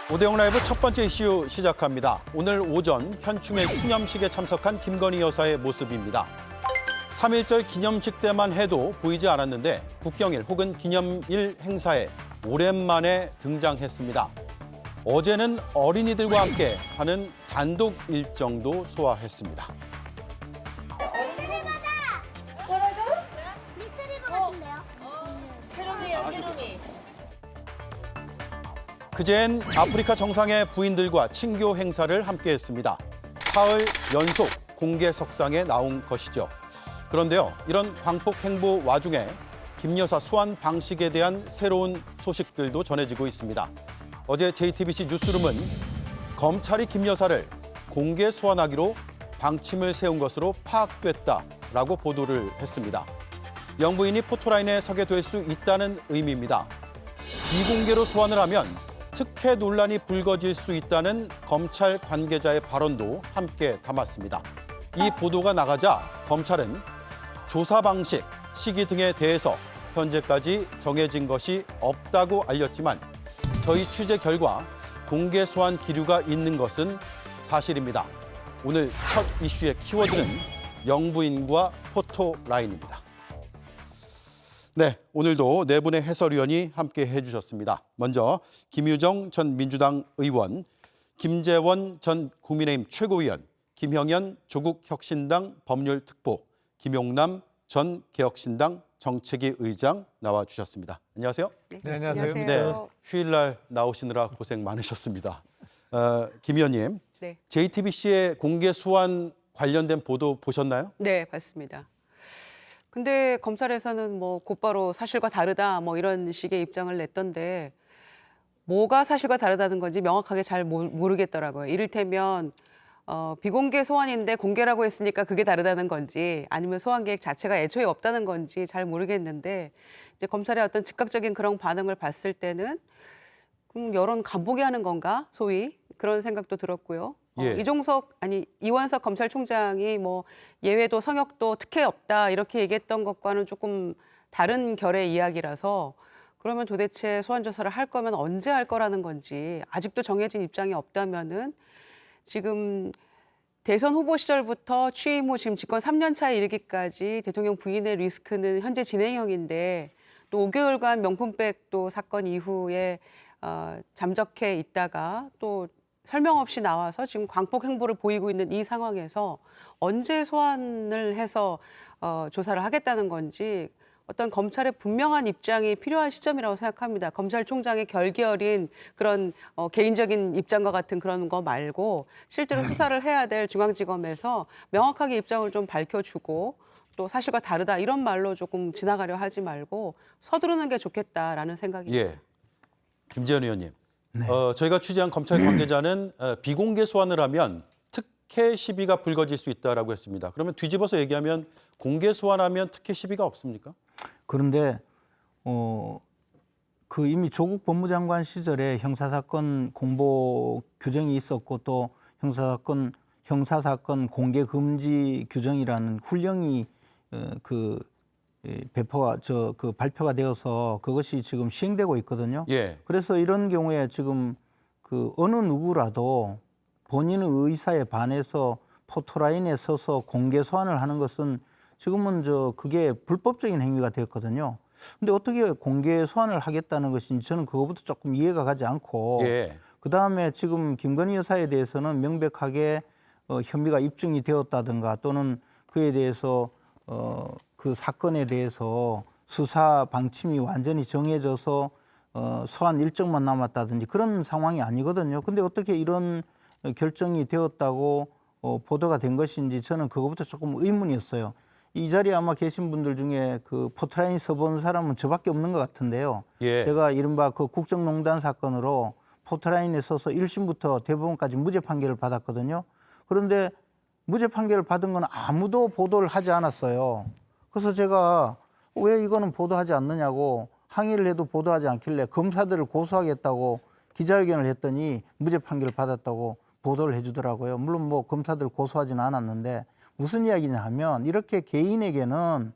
오대영 라이브 첫 번째 이슈 시작합니다. 오늘 오전 현충일 추념식에 참석한 김건희 여사의 모습입니다. 3.1절 기념식 때만 해도 보이지 않았는데 국경일 혹은 기념일 행사에 오랜만에 등장했습니다. 어제는 어린이들과 함께 하는 단독 일정도 소화했습니다. 그제엔 아프리카 정상의 부인들과 친교 행사를 함께했습니다. 사흘 연속 공개 석상에 나온 것이죠. 그런데요, 이런 광폭 행보 와중에 김 여사 소환 방식에 대한 새로운 소식들도 전해지고 있습니다. 어제 JTBC 뉴스룸은 검찰이 김 여사를 공개 소환하기로 방침을 세운 것으로 파악됐다라고 보도를 했습니다. 영부인이 포토라인에 서게 될 수 있다는 의미입니다. 비공개로 소환을 하면 특혜 논란이 불거질 수 있다는 검찰 관계자의 발언도 함께 담았습니다. 이 보도가 나가자 검찰은 조사 방식, 시기 등에 대해서 현재까지 정해진 것이 없다고 알렸지만 저희 취재 결과 공개 소환 기류가 있는 것은 사실입니다. 오늘 첫 이슈의 키워드는 영부인과 포토라인입니다. 네, 오늘도 네 분의 해설위원이 함께 해주셨습니다. 먼저 김유정 전 민주당 의원, 김재원 전 국민의힘 최고위원, 김형현 조국혁신당 법률특보, 김용남 전 개혁신당 정책위 의장 나와주셨습니다. 안녕하세요. 네, 안녕하세요. 네, 휴일날 나오시느라 고생 많으셨습니다. 김 의원님, 네. JTBC의 공개 소환 관련된 보도 보셨나요? 네, 봤습니다. 근데 검찰에서는 뭐 곧바로 사실과 다르다 뭐 이런 식의 입장을 냈던데 뭐가 사실과 다르다는 건지 명확하게 잘 모르겠더라고요. 이를테면 비공개 소환인데 공개라고 했으니까 그게 다르다는 건지 아니면 소환 계획 자체가 애초에 없다는 건지 잘 모르겠는데 이제 검찰의 어떤 즉각적인 그런 반응을 봤을 때는 여론 간보게 하는 건가 소위 그런 생각도 들었고요. 예. 이원석 검찰총장이 뭐 예외도 성역도 특혜 없다 이렇게 얘기했던 것과는 조금 다른 결의 이야기라서 그러면 도대체 소환 조사를 할 거면 언제 할 거라는 건지 아직도 정해진 입장이 없다면은 지금 대선 후보 시절부터 취임 후 지금 집권 3년 차에 이르기까지 대통령 부인의 리스크는 현재 진행형인데 또 5개월간 명품백 또 사건 이후에 잠적해 있다가 또 설명 없이 나와서 지금 광폭 행보를 보이고 있는 이 상황에서 언제 소환을 해서 조사를 하겠다는 건지 어떤 검찰의 분명한 입장이 필요한 시점이라고 생각합니다. 검찰총장의 결기 어린 그런 개인적인 입장과 같은 그런 거 말고 실제로 수사를 해야 될 중앙지검에서 명확하게 입장을 좀 밝혀주고 또 사실과 다르다 이런 말로 조금 지나가려 하지 말고 서두르는 게 좋겠다라는 생각입니다. 예, 김재현 의원님. 네. 저희가 취재한 검찰 관계자는 비공개 소환을 하면 특혜 시비가 불거질 수 있다라고 했습니다. 그러면 뒤집어서 얘기하면 공개 소환하면 특혜 시비가 없습니까? 그런데 그 이미 조국 법무장관 시절에 형사사건 공보 규정이 있었고 또 형사사건 공개 금지 규정이라는 훈령이 발표가 되어서 그것이 지금 시행되고 있거든요. 예. 그래서 이런 경우에 지금 그 어느 누구라도 본인의 의사에 반해서 포토라인에 서서 공개 소환을 하는 것은 지금은 그게 불법적인 행위가 되었거든요. 근데 어떻게 공개 소환을 하겠다는 것인지 저는 그거부터 조금 이해가 가지 않고 예. 그다음에 지금 김건희 여사에 대해서는 명백하게 혐의가 입증이 되었다든가 또는 그에 대해서 그 사건에 대해서 수사 방침이 완전히 정해져서 소환 일정만 남았다든지 그런 상황이 아니거든요. 근데 어떻게 이런 결정이 되었다고 보도가 된 것인지 저는 그거부터 조금 의문이었어요. 이 자리에 아마 계신 분들 중에 그 포트라인 써본 사람은 저밖에 없는 것 같은데요. 예. 제가 이른바 그 국정농단 사건으로 포트라인에 서서 1심부터 대법원까지 무죄 판결을 받았거든요. 그런데 무죄 판결을 받은 건 아무도 보도를 하지 않았어요. 그래서 제가 왜 이거는 보도하지 않느냐고 항의를 해도 보도하지 않길래 검사들을 고소하겠다고 기자회견을 했더니 무죄 판결을 받았다고 보도를 해주더라고요. 물론 뭐 검사들 고소하지는 않았는데 무슨 이야기냐 하면 이렇게 개인에게는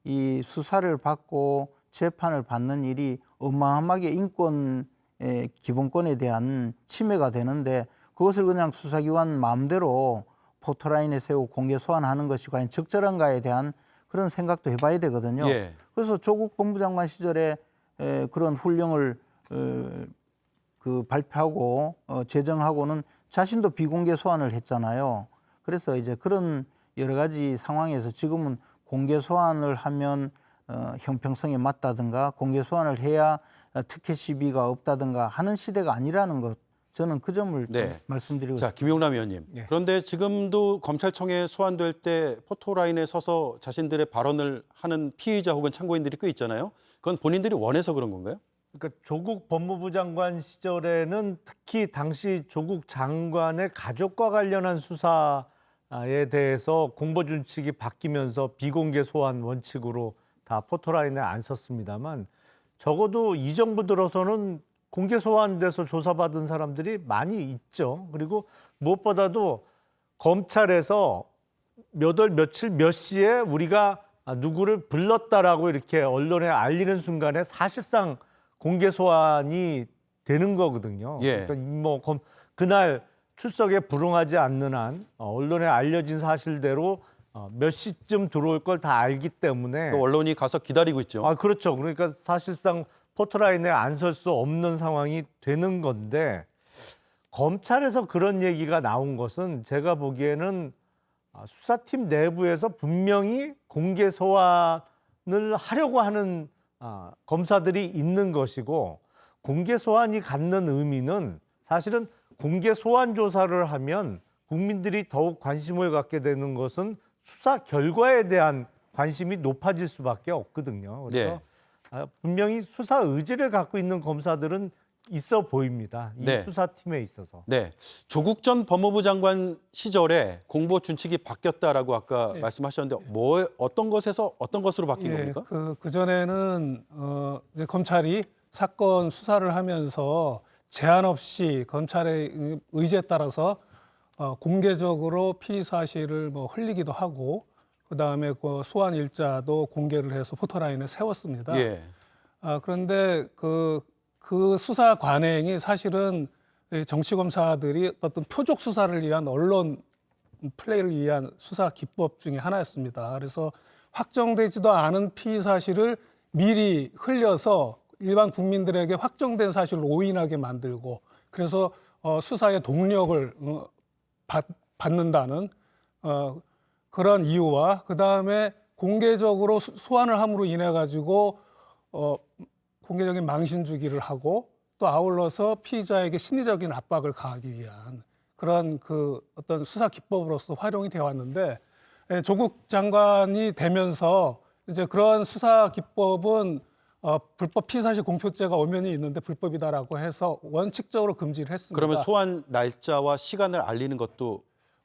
이 수사를 받고 재판을 받는 일이 어마어마하게 인권에 기본권에 대한 침해가 되는데 그것을 그냥 수사기관 마음대로 포토라인에 세우고 공개 소환하는 것이 과연 적절한가에 대한 그런 생각도 해봐야 되거든요. 예. 그래서 조국 법무장관 시절에 그런 훈령을 발표하고 제정하고는 자신도 비공개 소환을 했잖아요. 그래서 이제 그런 여러 가지 상황에서 지금은 공개 소환을 하면 형평성에 맞다든가 공개 소환을 해야 특혜 시비가 없다든가 하는 시대가 아니라는 것, 저는 그 점을 네. 좀 말씀드리고 자, 김용남 의원님. 예. 그런데 지금도 검찰청에 소환될 때 포토라인에 서서 자신들의 발언을 하는 피의자 혹은 참고인들이 꽤 있잖아요. 그건 본인들이 원해서 그런 건가요? 그러니까 조국 법무부 장관 시절에는 특히 당시 조국 장관의 가족과 관련한 수사에 대해서 공보 준칙이 바뀌면서 비공개 소환 원칙으로 다 포토라인에 안 썼습니다만 적어도 이 정부 들어서는 공개 소환돼서 조사받은 사람들이 많이 있죠. 그리고 무엇보다도 검찰에서 몇 월 며칠 몇 시에 우리가 누구를 불렀다라고 이렇게 언론에 알리는 순간에 사실상 공개 소환이 되는 거거든요. 예. 그러니까 그날 출석에 불응하지 않는 한 언론에 알려진 사실대로 몇 시쯤 들어올 걸 다 알기 때문에 또 언론이 가서 기다리고 있죠. 그렇죠. 그러니까 사실상 포토라인에 안 설 수 없는 상황이 되는 건데 검찰에서 그런 얘기가 나온 것은 제가 보기에는 수사팀 내부에서 분명히 공개 소환을 하려고 하는 검사들이 있는 것이고 공개 소환이 갖는 의미는 사실은 공개 소환 조사를 하면 국민들이 더욱 관심을 갖게 되는 것은 수사 결과에 대한 관심이 높아질 수밖에 없거든요. 그래서 분명히 수사 의지를 갖고 있는 검사들은 있어 보입니다. 이 네. 수사팀에 있어서. 네. 조국 전 법무부 장관 시절에 공보 준칙이 바뀌었다라고 아까 말씀하셨는데 어떤 것에서 어떤 것으로 바뀐 겁니까? 그 전에는 이제 검찰이 사건 수사를 하면서 제한 없이 검찰의 의지에 따라서 공개적으로 피의 사실을 흘리기도 하고 그다음에 그 소환 일자도 공개를 해서 포토라인에 세웠습니다. 예. 그런데 그 수사 관행이 사실은 정치 검사들이 어떤 표적 수사를 위한 언론 플레이를 위한 수사 기법 중에 하나였습니다. 그래서 확정되지도 않은 피의 사실을 미리 흘려서 일반 국민들에게 확정된 사실을 오인하게 만들고 그래서 수사의 동력을 받는다는 그런 이유와 그다음에 공개적으로 소환을 함으로 인해 가지고 공개적인 망신 주기를 하고 또 아울러서 피의자에게 심리적인 압박을 가하기 위한 그런 어떤 수사 기법으로서 활용이 되어 왔는데 조국 장관이 되면서 이제 그런 수사 기법은 불법 피의사실 공표죄가 엄연히 있는데 불법이다라고 해서 원칙적으로 금지를 했습니다. 그러면 소환 날짜와 시간을 알리는 것도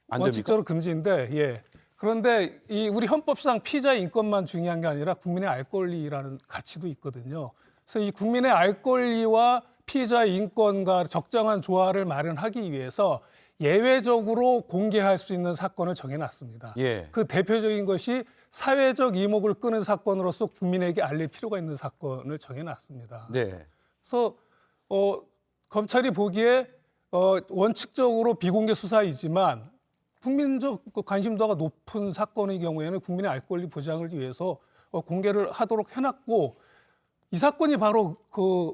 안 됩니까? 원칙적으로 금지인데, 예. 그런데 우리 헌법상 피의자의 인권만 중요한 게 아니라 국민의 알 권리라는 가치도 있거든요. 그래서 이 국민의 알 권리와 피의자의 인권과 적정한 조화를 마련하기 위해서 예외적으로 공개할 수 있는 사건을 정해놨습니다. 예. 그 대표적인 것이 사회적 이목을 끄는 사건으로서 국민에게 알릴 필요가 있는 사건을 정해놨습니다. 네. 그래서 검찰이 보기에 원칙적으로 비공개 수사이지만 국민적 관심도가 높은 사건의 경우에는 국민의 알 권리 보장을 위해서 공개를 하도록 해놨고 이 사건이 바로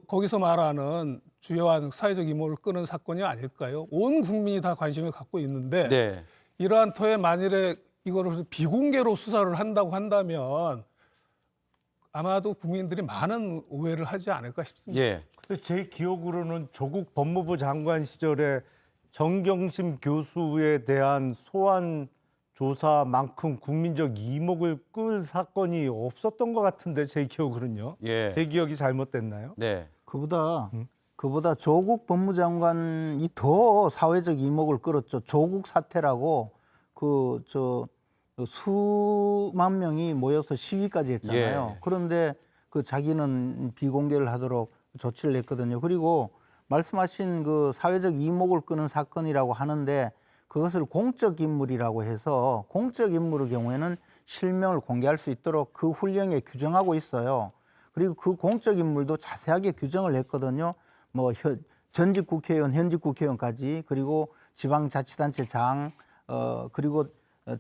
거기서 말하는 주요한 사회적 이목을 끄는 사건이 아닐까요? 온 국민이 다 관심을 갖고 있는데 네. 이러한 터에 만일에 이거를 비공개로 수사를 한다고 한다면 아마도 국민들이 많은 오해를 하지 않을까 싶습니다. 예. 근데 제 기억으로는 조국 법무부 장관 시절에 정경심 교수에 대한 소환 조사만큼 국민적 이목을 끌 사건이 없었던 것 같은데 제 기억으로는요. 예. 제 기억이 잘못됐나요? 네. 그보다 조국 법무장관이 더 사회적 이목을 끌었죠. 조국 사태라고 수만 명이 모여서 시위까지 했잖아요. 예. 그런데 자기는 비공개를 하도록 조치를 했거든요. 그리고 말씀하신 사회적 이목을 끄는 사건이라고 하는데 그것을 공적 인물이라고 해서 공적 인물의 경우에는 실명을 공개할 수 있도록 그 훈령에 규정하고 있어요. 그리고 그 공적 인물도 자세하게 규정을 했거든요. 뭐 전직 국회의원, 현직 국회의원까지 그리고 지방자치단체장 그리고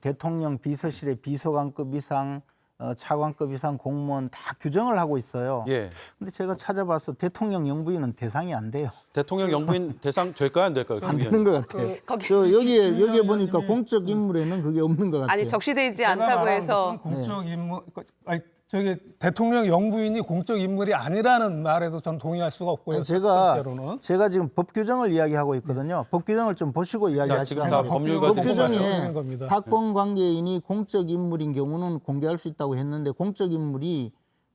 대통령 비서실의 비서관급 이상 차관급 이상 공무원 다 규정을 하고 있어요. 예. 근데 제가 찾아봐서 대통령 영부인은 대상이 안 돼요. 대통령 영부인 대상 될까요, 안 될까요? 안 김 되는 의원님? 것 같아요. 거기 저 여기에 보니까 공적 인물에는 그게 없는 것 같아요. 아니 적시되지 제가 않다고 말하는 해서 것은 공적 인물, 아니, 저기 대통령 영부인이 공적 인물이 아니라는 말에도 전 동의할 수가 없고요. 첫 번째로는. 제가 지금 법 규정을 이야기하고 있거든요. 법 규정을 좀 보시고 이야기하시기 지금 다 바랍니다. 법률과 보고 규정이 말씀드리는 규정에 겁니다. 학권 관계인이 공적 인물인 경우는 공개할 수 있다고 했는데 공적 인물이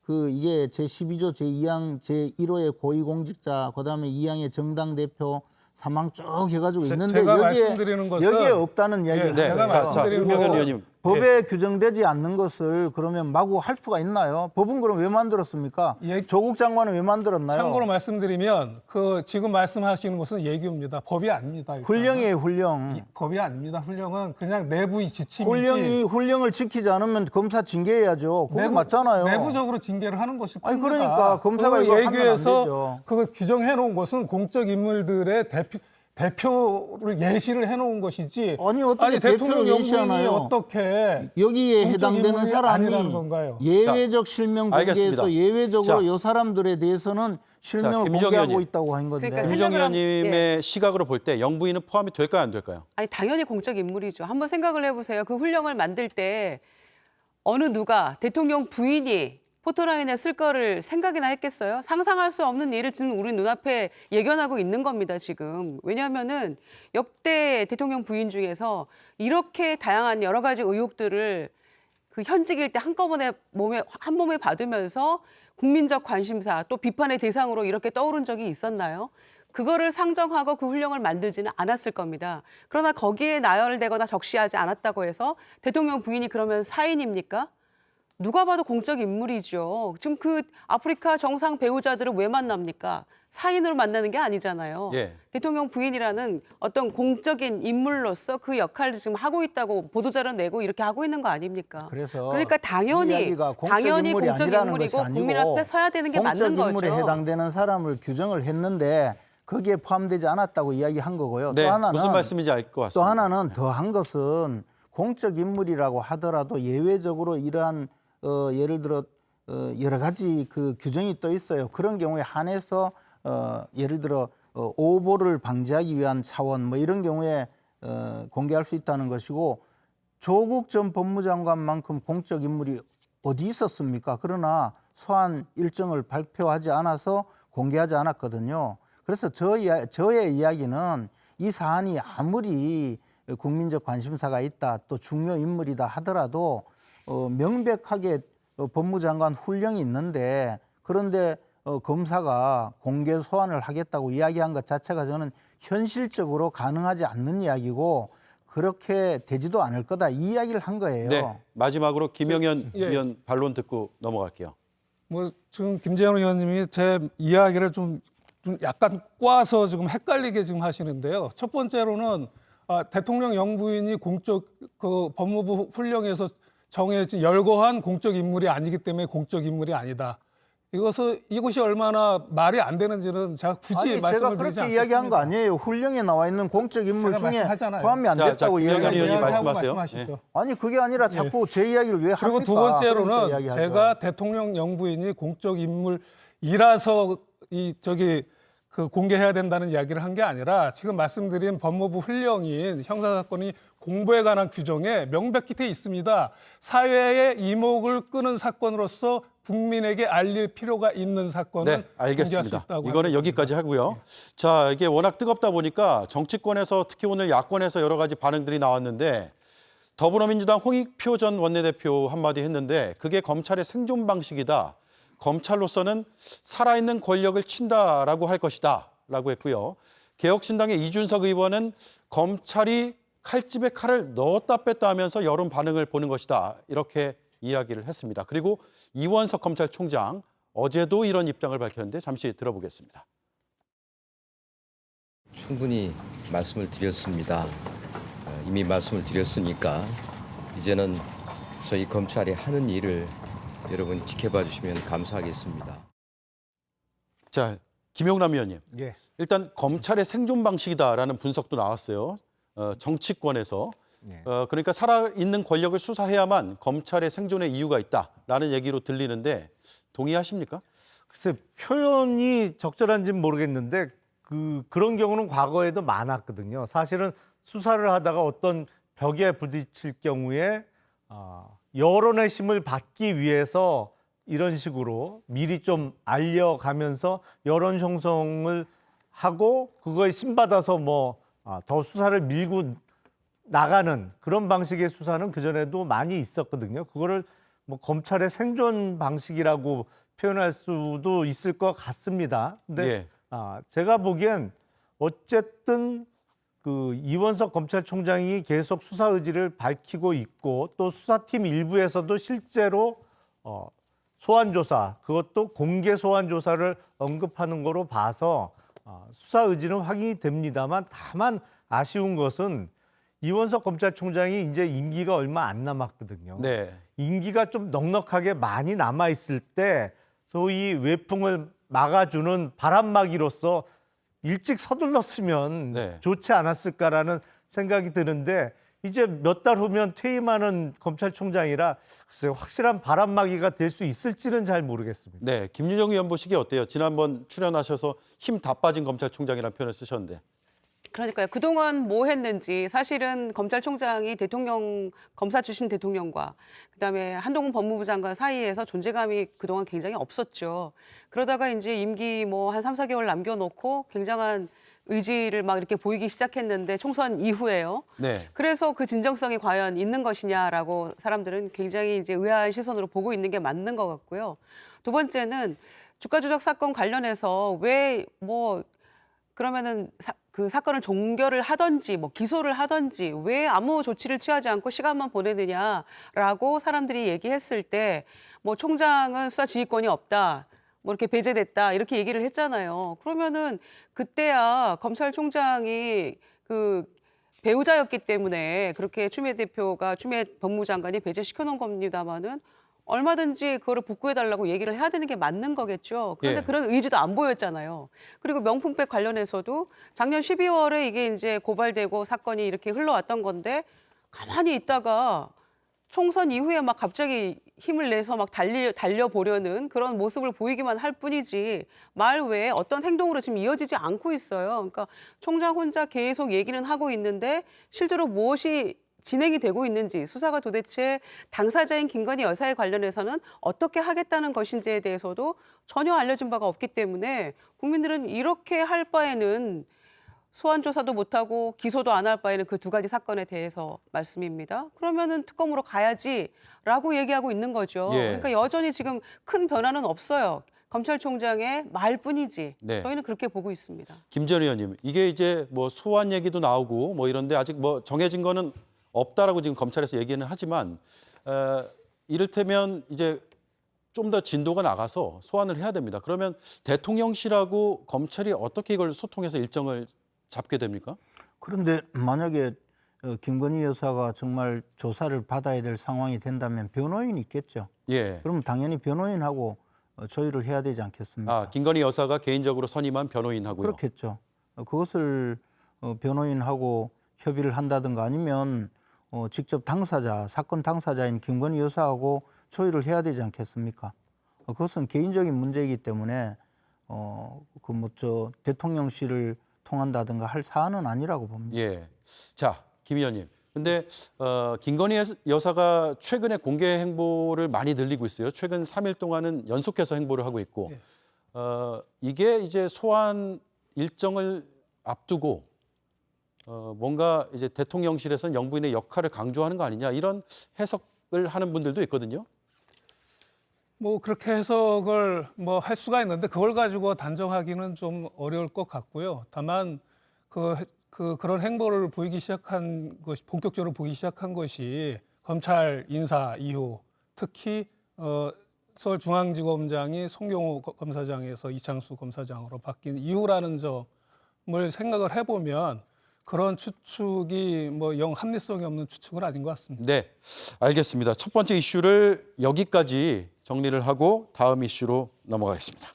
이게 제12조 제2항 제1호의 고위공직자 그다음에 2항의 정당 대표 3항 쭉 해가지고 있는데 제가 말씀드리는 것은 여기에 없다는 이야기를 네, 제가 자, 말씀드리는 김영현 것은 의원님. 법에 규정되지 않는 것을 그러면 마구 할 수가 있나요? 법은 그럼 왜 만들었습니까? 예. 조국 장관은 왜 만들었나요? 참고로 말씀드리면 그 지금 말씀하시는 것은 예규입니다. 법이 아닙니다. 일단은. 훈령이에요, 훈령. 법이 아닙니다. 훈령은 그냥 내부의 지침이지. 훈령을 지키지 않으면 검사 징계해야죠. 그게 맞잖아요. 내부적으로 징계를 하는 것이 아니, 뿐이다. 그러니까 검사가 그 이걸 하면 안 예규에서 되죠. 그거 규정해 놓은 것은 공적 인물들의 대표를 예시를 해놓은 것이지. 아니, 어떻게 대통령 대표를 영부인이 예시하나요? 어떻게 여기에 공적 해당되는 인물이 사람이 아니라는 건가요? 예외적 실명 알겠습니다. 공개에서 예외적으로 자. 이 사람들에 대해서는 실명을 김희정 공개하고 의원님. 있다고 한 건데. 그러니까 김정 생각을 의원님의 시각으로 볼 때 영부인은 포함이 될까요, 안 될까요? 아니 당연히 공적 인물이죠. 한번 생각을 해보세요. 그 훈령을 만들 때 어느 누가 대통령 부인이 포토라인에 쓸 거를 생각이나 했겠어요? 상상할 수 없는 일을 지금 우리 눈앞에 예견하고 있는 겁니다, 지금. 왜냐하면은 역대 대통령 부인 중에서 이렇게 다양한 여러 가지 의혹들을 그 현직일 때 한꺼번에 한 몸에 받으면서 국민적 관심사 또 비판의 대상으로 이렇게 떠오른 적이 있었나요? 그거를 상정하고 그 훈령을 만들지는 않았을 겁니다. 그러나 거기에 나열되거나 적시하지 않았다고 해서 대통령 부인이 그러면 사인입니까? 누가 봐도 공적 인물이죠. 지금 그 아프리카 정상 배우자들을 왜 만납니까? 사인으로 만나는 게 아니잖아요. 예. 대통령 부인이라는 어떤 공적인 인물로서 그 역할을 지금 하고 있다고 보도자료 내고 이렇게 하고 있는 거 아닙니까? 이 그러니까 당연히 이야기가 공적 당연히 인물이 공적 아니라는 인물이고 것이 아니고 국민 앞에 서야 되는 게 맞는 공적 인물에 거죠. 해당되는 사람을 규정을 했는데 거기에 포함되지 않았다고 이야기한 거고요. 네, 또 하나는 무슨 말씀인지 알 것 또 같습니다. 하나는 더한 것은 공적 인물이라고 하더라도 예외적으로 이러한 예를 들어 여러 가지 그 규정이 또 있어요. 그런 경우에 한해서 예를 들어 오보를 방지하기 위한 차원 뭐 이런 경우에 공개할 수 있다는 것이고 조국 전 법무장관만큼 공적 인물이 어디 있었습니까? 그러나 소환 일정을 발표하지 않아서 공개하지 않았거든요. 그래서 저의 이야기는 이 사안이 아무리 국민적 관심사가 있다 또 중요 인물이다 하더라도 명백하게 법무장관 훈령이 있는데 그런데 검사가 공개 소환을 하겠다고 이야기한 것 자체가 저는 현실적으로 가능하지 않는 이야기고 그렇게 되지도 않을 거다 이 이야기를 한 거예요. 네, 마지막으로 김영현 예. 의원 반론 듣고 넘어갈게요. 뭐 지금 김재현 의원님이 제 이야기를 좀 약간 꽈서 지금 헷갈리게 지금 하시는데요. 첫 번째로는 대통령 영부인이 공적 그 법무부 훈령에서 정해진 열거한 공적 인물이 아니기 때문에 공적 인물이 아니다. 이것이 얼마나 말이 안 되는지는 제가 굳이 아니, 말씀을 제가 드리지 그렇게 않겠습니다. 이야기한 거 아니에요. 훈령에 나와 있는 공적 인물 제가 중에 말씀하잖아요. 포함이 안 자, 됐다고 김영현 이야기해요. 의원님 이야기하고 말씀하세요. 말씀하시죠. 아니 그게 아니라 자꾸 제 이야기를 왜 합니까? 그리고 두 그러니까 번째로는 이야기하죠. 제가 대통령 영부인이 공적 인물이라서 그 공개해야 된다는 이야기를 한 게 아니라 지금 말씀드린 법무부 훈령인 형사사건이 공부에 관한 규정에 명백히 돼 있습니다. 사회의 이목을 끄는 사건으로서 국민에게 알릴 필요가 있는 사건은 네, 공개할 수 알겠습니다. 있다고 이거는 합니다. 여기까지 하고요. 자, 이게 워낙 뜨겁다 보니까 정치권에서 특히 오늘 야권에서 여러 가지 반응들이 나왔는데 더불어민주당 홍익표 전 원내대표 한마디 했는데 그게 검찰의 생존 방식이다. 검찰로서는 살아있는 권력을 친다라고 할 것이다 라고 했고요. 개혁신당의 이준석 의원은 검찰이 칼집에 칼을 넣었다 뺐다 하면서 여론 반응을 보는 것이다 이렇게 이야기를 했습니다. 그리고 이원석 검찰총장 어제도 이런 입장을 밝혔는데 잠시 들어보겠습니다. 충분히 말씀을 드렸습니다. 이미 말씀을 드렸으니까 이제는 저희 검찰이 하는 일을 여러분이 지켜봐 주시면 감사하겠습니다. 자, 김용남 의원님, 예. 일단 검찰의 생존 방식이다라는 분석도 나왔어요. 정치권에서. 예. 그러니까 살아있는 권력을 수사해야만 검찰의 생존의 이유가 있다라는 얘기로 들리는데 동의하십니까? 글쎄 표현이 적절한지는 모르겠는데 그런 경우는 과거에도 많았거든요. 사실은 수사를 하다가 어떤 벽에 부딪힐 경우에 여론의 힘을 받기 위해서 이런 식으로 미리 좀 알려가면서 여론 형성을 하고 그거에 신받아서 더 수사를 밀고 나가는 그런 방식의 수사는 그전에도 많이 있었거든요. 그거를 검찰의 생존 방식이라고 표현할 수도 있을 것 같습니다. 근데 예. 제가 보기엔 어쨌든 이원석 검찰총장이 계속 수사 의지를 밝히고 있고 또 수사팀 일부에서도 실제로 소환 조사, 그것도 공개 소환 조사를 언급하는 거로 봐서 수사 의지는 확인이 됩니다만 다만 아쉬운 것은 이원석 검찰총장이 이제 임기가 얼마 안 남았거든요. 네. 임기가 좀 넉넉하게 많이 남아 있을 때 소위 외풍을 막아주는 바람막이로서 일찍 서둘렀으면 네. 좋지 않았을까라는 생각이 드는데 이제 몇 달 후면 퇴임하는 검찰총장이라 글쎄요, 확실한 바람막이가 될 수 있을지는 잘 모르겠습니다. 네, 김유정 의원 보시기 어때요? 지난번 출연하셔서 힘 다 빠진 검찰총장이라는 표현을 쓰셨는데. 그러니까요. 그동안 뭐 했는지 사실은 검찰총장이 검사 출신 대통령과 그다음에 한동훈 법무부 장관 사이에서 존재감이 그동안 굉장히 없었죠. 그러다가 이제 임기 한 3, 4개월 남겨놓고 굉장한 의지를 막 이렇게 보이기 시작했는데 총선 이후에요. 네. 그래서 그 진정성이 과연 있는 것이냐라고 사람들은 굉장히 이제 의아한 시선으로 보고 있는 게 맞는 것 같고요. 두 번째는 주가 조작 사건 관련해서 왜 그러면은 그 사건을 종결을 하든지 기소를 하든지 왜 아무 조치를 취하지 않고 시간만 보내느냐라고 사람들이 얘기했을 때 총장은 수사 지휘권이 없다. 이렇게 배제됐다 이렇게 얘기를 했잖아요. 그러면은 그때야 검찰총장이 배우자였기 때문에 그렇게 추미애 법무부 장관이 배제시켜 놓은 겁니다마는 얼마든지 그거를 복구해달라고 얘기를 해야 되는 게 맞는 거겠죠. 그런데 예. 그런 의지도 안 보였잖아요. 그리고 명품백 관련해서도 작년 12월에 이게 이제 고발되고 사건이 이렇게 흘러왔던 건데 가만히 있다가 총선 이후에 막 갑자기 힘을 내서 막 달려보려는 그런 모습을 보이기만 할 뿐이지 말 외에 어떤 행동으로 지금 이어지지 않고 있어요. 그러니까 총장 혼자 계속 얘기는 하고 있는데 실제로 무엇이 진행이 되고 있는지 수사가 도대체 당사자인 김건희 여사에 관련해서는 어떻게 하겠다는 것인지에 대해서도 전혀 알려진 바가 없기 때문에 국민들은 이렇게 할 바에는 소환 조사도 못하고 기소도 안 할 바에는 그 두 가지 사건에 대해서 말씀입니다. 그러면은 특검으로 가야지라고 얘기하고 있는 거죠. 예. 그러니까 여전히 지금 큰 변화는 없어요. 검찰총장의 말뿐이지. 네. 저희는 그렇게 보고 있습니다. 김전 의원님, 이게 이제 소환 얘기도 나오고 이런데 아직 정해진 거는 없다라고 지금 검찰에서 얘기는 하지만 이를테면 이제 좀 더 진도가 나가서 소환을 해야 됩니다. 그러면 대통령실하고 검찰이 어떻게 이걸 소통해서 일정을 잡게 됩니까? 그런데 만약에 김건희 여사가 정말 조사를 받아야 될 상황이 된다면 변호인이 있겠죠. 예. 그러면 당연히 변호인하고 조율을 해야 되지 않겠습니까? 김건희 여사가 개인적으로 선임한 변호인하고요. 그렇겠죠. 그것을 변호인하고 협의를 한다든가 아니면 직접 사건 당사자인 김건희 여사하고 조율을 해야 되지 않겠습니까? 그것은 개인적인 문제이기 때문에 대통령실을 통한다든가 할 사안은 아니라고 봅니다. 예. 자, 김 의원님. 근데 김건희 여사가 최근에 공개 행보를 많이 늘리고 있어요. 최근 3일 동안은 연속해서 행보를 하고 있고 이게 이제 소환 일정을 앞두고 뭔가 이제 대통령실에서는 영부인의 역할을 강조하는 거 아니냐 이런 해석을 하는 분들도 있거든요. 그렇게 해석을 할 수가 있는데 그걸 가지고 단정하기는 좀 어려울 것 같고요. 다만 그런 행보를 보이기 시작한 것이 본격적으로 보이기 시작한 것이 검찰 인사 이후 특히 서울중앙지검장이 송경호 검사장에서 이창수 검사장으로 바뀐 이후라는 점을 생각을 해보면 그런 추측이 영 합리성이 없는 추측은 아닌 것 같습니다. 네, 알겠습니다. 첫 번째 이슈를 여기까지 정리를 하고 다음 이슈로 넘어가겠습니다.